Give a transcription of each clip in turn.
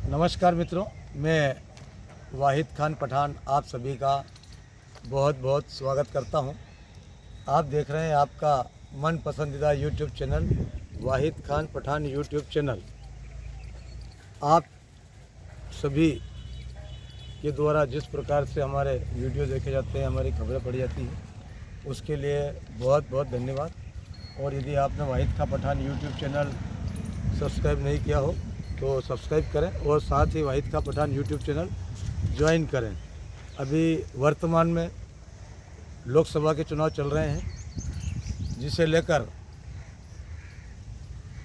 नमस्कार मित्रों, मैं वाहिद खान पठान आप सभी का बहुत बहुत स्वागत करता हूं। आप देख रहे हैं आपका मन पसंदीदा यूट्यूब चैनल वाहिद खान पठान यूट्यूब चैनल। आप सभी के द्वारा जिस प्रकार से हमारे वीडियो देखे जाते हैं, हमारी खबरें पढ़ी जाती हैं, उसके लिए बहुत बहुत धन्यवाद। और यदि आपने Wahid Khan Pathan YouTube channel subscribe नहीं किया हो तो सब्सक्राइब करें और साथ ही Wahid Khan Pathan YouTube channel join करें। अभी वर्तमान में लोकसभा के चुनाव चल रहे हैं, जिसे लेकर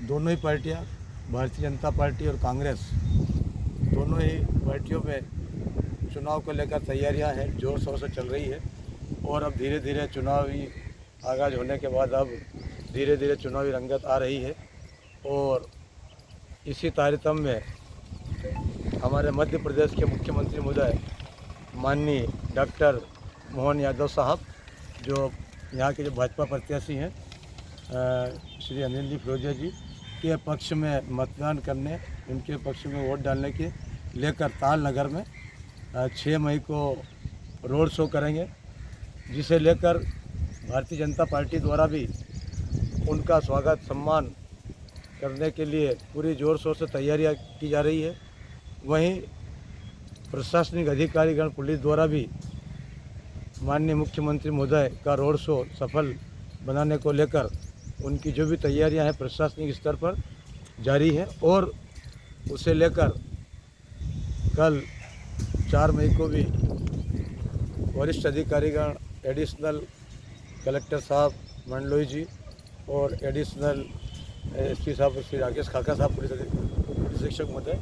दोनों ही पार्टियां, भारतीय जनता पार्टी और कांग्रेस, दोनों ही पार्टियों में चुनाव को लेकर तैयारियां हैं, ज़ोर शोर से चल रही है। और अब धीरे धीरे चुनावी आगाज़ होने के बाद अब धीरे धीरे चुनावी रंगत आ रही है। और इसी तारतम्य में हमारे मध्य प्रदेश के मुख्यमंत्री महोदय माननीय डॉक्टर मोहन यादव साहब, जो यहाँ के जो भाजपा प्रत्याशी हैं, श्री अनिल जी फिरोजिया जी के पक्ष में मतदान करने, उनके पक्ष में वोट डालने के लेकर ताल नगर में 6 मई को रोड शो करेंगे, जिसे लेकर भारतीय जनता पार्टी द्वारा भी उनका स्वागत सम्मान करने के लिए पूरी ज़ोर शोर से तैयारियां की जा रही है। वहीं प्रशासनिक अधिकारीगण, पुलिस द्वारा भी माननीय मुख्यमंत्री महोदय का रोड शो सफल बनाने को लेकर उनकी जो भी तैयारियां हैं प्रशासनिक स्तर पर जारी हैं। और उसे लेकर कल 4 मई को भी वरिष्ठ अधिकारीगण, एडिशनल कलेक्टर साहब मंडलोई जी और एडिशनल एसपी साहब श्री राकेश खाका साहब, पुलिस अधीक्षक महोदय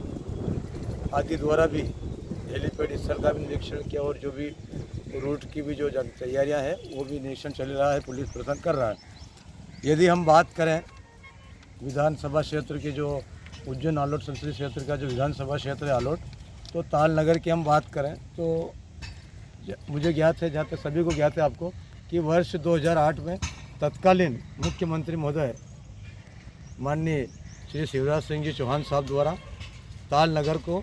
आदि द्वारा भी हेलीपैड स्थल का भी निरीक्षण किया। और जो भी रूट की भी जो तैयारियां हैं वो भी निरीक्षण चल रहा है, पुलिस प्रशासन कर रहा है। यदि हम बात करें विधानसभा क्षेत्र की, जो उज्जैन आलोट संसदीय क्षेत्र का जो विधानसभा क्षेत्र है आलोट, तो ताल नगर की हम बात करें तो मुझे ज्ञात है, जहाँ तक सभी को ज्ञात है आपको, कि वर्ष 2008 में तत्कालीन मुख्यमंत्री महोदय माननीय श्री शिवराज सिंह जी चौहान साहब द्वारा ताल नगर को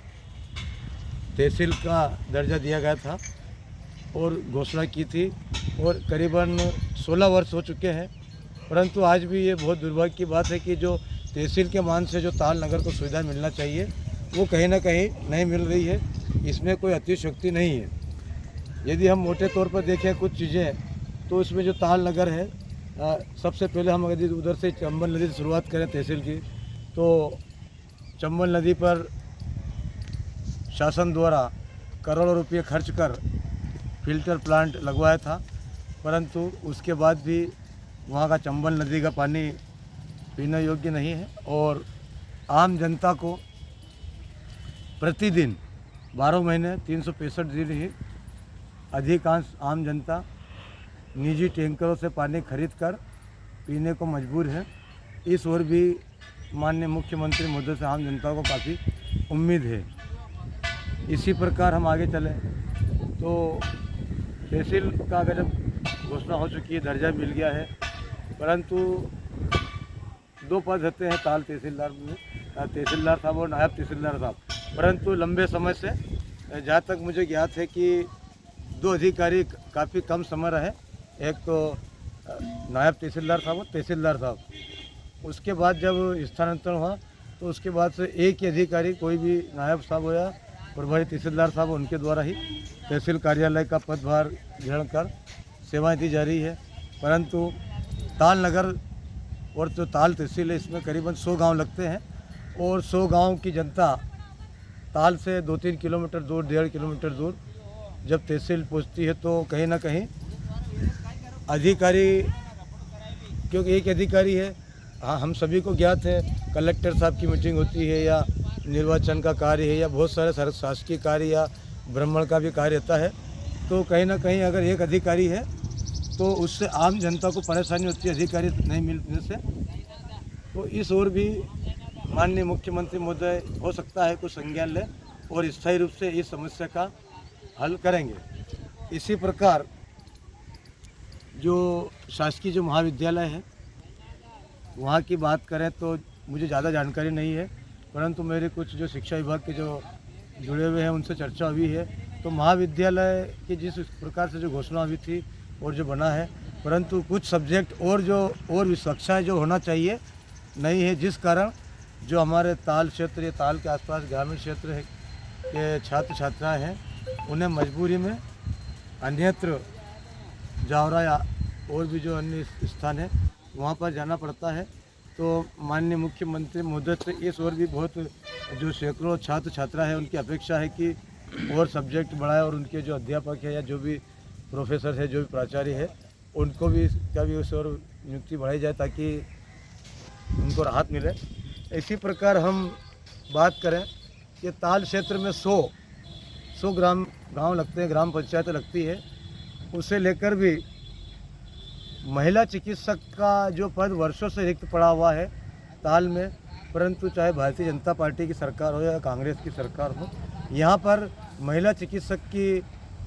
तहसील का दर्जा दिया गया था और घोषणा की थी। और करीबन 16 वर्ष हो चुके हैं, परंतु आज भी ये बहुत दुर्भाग्य की बात है कि जो तहसील के मान से जो ताल नगर को सुविधा मिलना चाहिए वो कहीं ना कहीं नहीं मिल रही है। इसमें कोई अतिशयोक्ति नहीं है। यदि हम मोटे तौर पर देखें कुछ चीज़ें, तो इसमें जो ताल नगर है, सबसे पहले हम यदि उधर से चंबल नदी से शुरुआत करें तहसील की, तो चंबल नदी पर शासन द्वारा करोड़ों रुपये खर्च कर फिल्टर प्लांट लगवाया था, परंतु उसके बाद भी वहाँ का चंबल नदी का पानी पीने योग्य नहीं है। और आम जनता को प्रतिदिन 12 महीने 365 दिन ही अधिकांश आम जनता निजी टैंकरों से पानी खरीद कर पीने को मजबूर है। इस ओर भी माननीय मुख्यमंत्री महोदय से आम जनता को काफ़ी उम्मीद है। इसी प्रकार हम आगे चलें तो तहसील का अगर जब घोषणा हो चुकी है, दर्जा मिल गया है, परंतु 2 पद रहते हैं ताल तहसीलदार में, तहसीलदार साहब और नायब तहसीलदार साहब, परंतु लंबे समय से जहाँ तक मुझे ज्ञात है कि 2 अधिकारी काफ़ी कम समय रहे, एक तो नायब तहसीलदार साहब और तहसीलदार साहब। उसके बाद जब स्थानांतरण हुआ तो उसके बाद से एक ही अधिकारी, कोई भी नायब साहब हो या प्रभारी तहसीलदार साहब, उनके द्वारा ही तहसील कार्यालय का पदभार ग्रहण कर सेवाएं दी जा रही है। परंतु ताल नगर और जो ताल तहसील है, इसमें करीबन 100 गांव लगते हैं और 100 गांव की जनता ताल से 2-3 किलोमीटर दूर, 1.5 किलोमीटर दूर जब तहसील पहुँचती है तो कहीं ना कहीं अधिकारी, क्योंकि एक अधिकारी है, हाँ हम सभी को ज्ञात है, कलेक्टर साहब की मीटिंग होती है या निर्वाचन का कार्य है या बहुत सारे शासकीय कार्य या भ्रमण का भी कार्य रहता है, तो कहीं ना कहीं अगर एक अधिकारी है तो उससे आम जनता को परेशानी होती है अधिकारी नहीं मिलने से। तो इस ओर भी माननीय मुख्यमंत्री महोदय हो सकता है कुछ संज्ञान लें और स्थायी रूप से इस समस्या का हल करेंगे। इसी प्रकार जो शासकीय जो महाविद्यालय है वहाँ की बात करें तो मुझे ज़्यादा जानकारी नहीं है, परंतु मेरी कुछ जो शिक्षा विभाग के जो जुड़े हुए हैं उनसे चर्चा हुई है। तो महाविद्यालय की जिस प्रकार से जो घोषणा हुई थी और जो बना है, परंतु कुछ सब्जेक्ट और भी कक्षाएँ जो होना चाहिए नहीं है, जिस कारण जो हमारे ताल क्षेत्र या ताल के आसपास ग्रामीण क्षेत्र के छात्र छात्राएँ हैं उन्हें मजबूरी में अन्यत्र जावरा या और भी जो अन्य स्थान है वहाँ पर जाना पड़ता है। तो माननीय मुख्यमंत्री महोदय से इस और भी बहुत जो सैकड़ों छात्र छात्रा है उनकी अपेक्षा है कि और सब्जेक्ट बढ़ाए और उनके जो अध्यापक है या जो भी प्रोफेसर है, जो भी प्राचार्य है, उनको भी इसका भी उस और नियुक्ति बढ़ाई जाए ताकि उनको राहत मिले। इसी प्रकार हम बात करें कि ताल क्षेत्र में 100 गांव लगते हैं, ग्राम पंचायतें लगती है, उसे लेकर भी महिला चिकित्सक का जो पद वर्षों से रिक्त पड़ा हुआ है ताल में, परंतु चाहे भारतीय जनता पार्टी की सरकार हो या कांग्रेस की सरकार हो, यहाँ पर महिला चिकित्सक की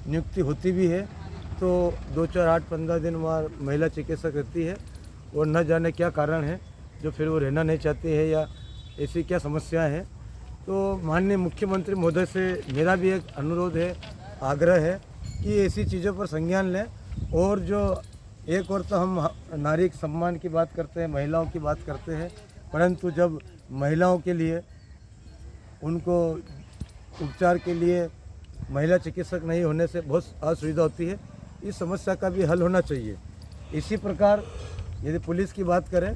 नियुक्ति होती भी है। तो 2, 4, 8, 15 दिन वहाँ महिला चिकित्सक रहती है और न जाने क्या कारण है जो फिर वो रहना नहीं चाहती है या ऐसी क्या समस्याएं हैं। तो माननीय मुख्यमंत्री महोदय से मेरा भी एक अनुरोध है, आग्रह है कि ऐसी चीज़ों पर संज्ञान लें। और जो एक और तो हम नारी सम्मान की बात करते हैं, महिलाओं की बात करते हैं, परंतु जब महिलाओं के लिए उनको उपचार के लिए महिला चिकित्सक नहीं होने से बहुत असुविधा होती है, इस समस्या का भी हल होना चाहिए। इसी प्रकार यदि पुलिस की बात करें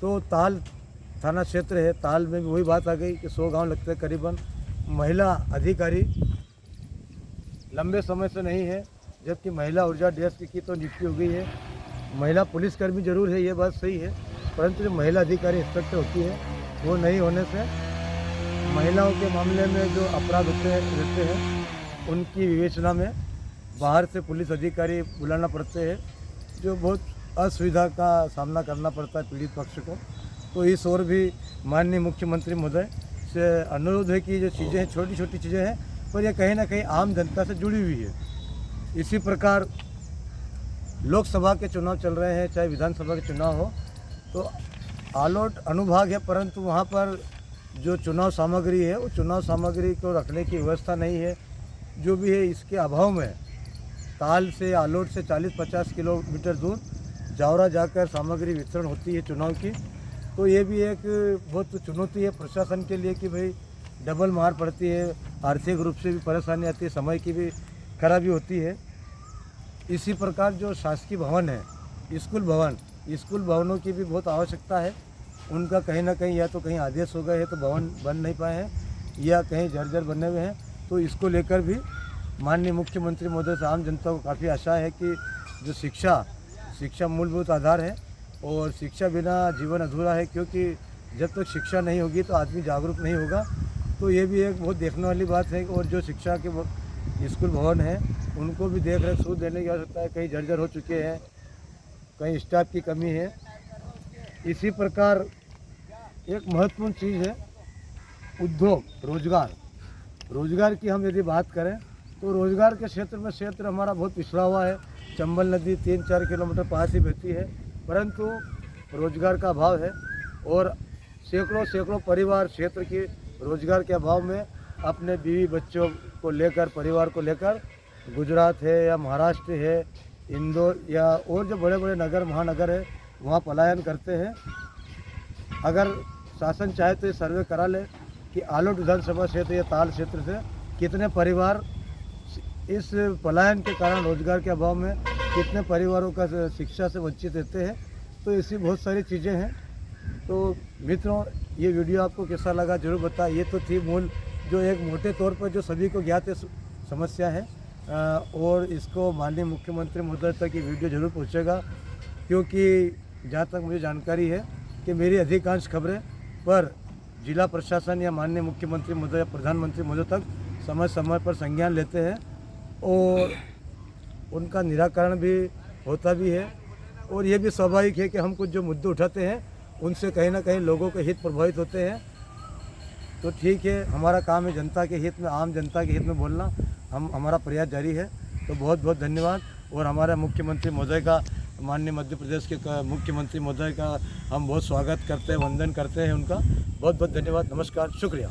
तो ताल थाना क्षेत्र है, ताल में भी वही बात आ गई कि 100 गांव लगते हैं करीबन। महिला अधिकारी लंबे समय से नहीं है, जबकि महिला ऊर्जा डीएसपी की तो नियुक्ति हो गई है। महिला पुलिसकर्मी जरूर है, ये बात सही है, परंतु जो महिला अधिकारी इंस्पेक्टर होती है वो नहीं होने से महिलाओं के मामले में जो अपराध रहते हैं उनकी विवेचना में बाहर से पुलिस अधिकारी बुलाना पड़ते हैं, जो बहुत असुविधा का सामना करना पड़ता है पीड़ित पक्ष को। तो इस ओर भी माननीय मुख्यमंत्री महोदय से अनुरोध है कि जो चीज़ें हैं छोटी छोटी चीज़ें हैं, पर यह कहीं ना कहीं आम जनता से जुड़ी हुई है। इसी प्रकार लोकसभा के चुनाव चल रहे हैं, चाहे विधानसभा के चुनाव हो, तो आलोट अनुभाग है, परंतु वहाँ पर जो चुनाव सामग्री है वो चुनाव सामग्री को रखने की व्यवस्था नहीं है। जो भी है इसके अभाव में ताल से आलोट से 40-50 किलोमीटर दूर जावरा जाकर सामग्री वितरण होती है चुनाव की। तो ये भी एक बहुत चुनौती है प्रशासन के लिए कि भाई डबल मार पड़ती है, आर्थिक रूप से भी परेशानी आती है, समय की भी खराबी होती है। इसी प्रकार जो शासकीय भवन है, स्कूल भवनों की भी बहुत आवश्यकता है। उनका कहीं ना कहीं या तो कहीं आदेश हो गए हैं तो भवन बन नहीं पाए हैं या कहीं जर्जर बने हुए हैं। तो इसको लेकर भी माननीय मुख्यमंत्री महोदय से आम जनता को काफ़ी आशा है कि जो शिक्षा मूलभूत आधार है और शिक्षा बिना जीवन अधूरा है, क्योंकि जब तक शिक्षा नहीं होगी तो आदमी जागरूक नहीं होगा। तो ये भी एक बहुत देखने वाली बात है। और जो शिक्षा के स्कूल भवन हैं उनको भी देख रेख सूद देने की आवश्यकता है, कहीं जर्जर हो चुके हैं, कहीं स्टाफ की कमी है। इसी प्रकार एक महत्वपूर्ण चीज़ है उद्योग, रोजगार की हम यदि बात करें तो रोजगार के क्षेत्र हमारा बहुत पिछड़ा हुआ है। चंबल नदी 3-4 किलोमीटर पास ही बहती है, परंतु रोजगार का अभाव है और सैकड़ों परिवार क्षेत्र के रोजगार के अभाव में अपने बीवी बच्चों को लेकर, परिवार को लेकर गुजरात है या महाराष्ट्र है, इंदौर या और जो बड़े बड़े नगर महानगर है वहाँ पलायन करते हैं। अगर शासन चाहे तो ये सर्वे करा ले कि आलोट विधानसभा क्षेत्र या ताल क्षेत्र से कितने परिवार इस पलायन के कारण, रोजगार के अभाव में कितने परिवारों का शिक्षा से वंचित रहते हैं। तो ऐसी बहुत सारी चीज़ें हैं। तो मित्रों, ये वीडियो आपको कैसा लगा जरूर बताएं। ये तो थी मूल जो एक मोटे तौर पर जो सभी को ज्ञात समस्या है, और इसको माननीय मुख्यमंत्री महोदय तक ये वीडियो जरूर पहुँचेगा, क्योंकि जहाँ तक मुझे जानकारी है कि मेरी अधिकांश खबरें पर जिला प्रशासन या माननीय मुख्यमंत्री महोदय या प्रधानमंत्री महोदय तक समय समय पर संज्ञान लेते हैं और उनका निराकरण भी होता भी है। और ये भी स्वाभाविक है कि हम कुछ जो मुद्दे उठाते हैं उनसे कहीं ना कहीं लोगों के हित प्रभावित होते हैं। तो ठीक है, हमारा काम है जनता के हित में, आम जनता के हित में बोलना। हमारा प्रयास जारी है। तो बहुत बहुत धन्यवाद। और हमारे मुख्यमंत्री महोदय का माननीय मध्य प्रदेश के मुख्यमंत्री महोदय का हम बहुत स्वागत करते हैं, वंदन करते हैं उनका। बहुत बहुत धन्यवाद, नमस्कार, शुक्रिया।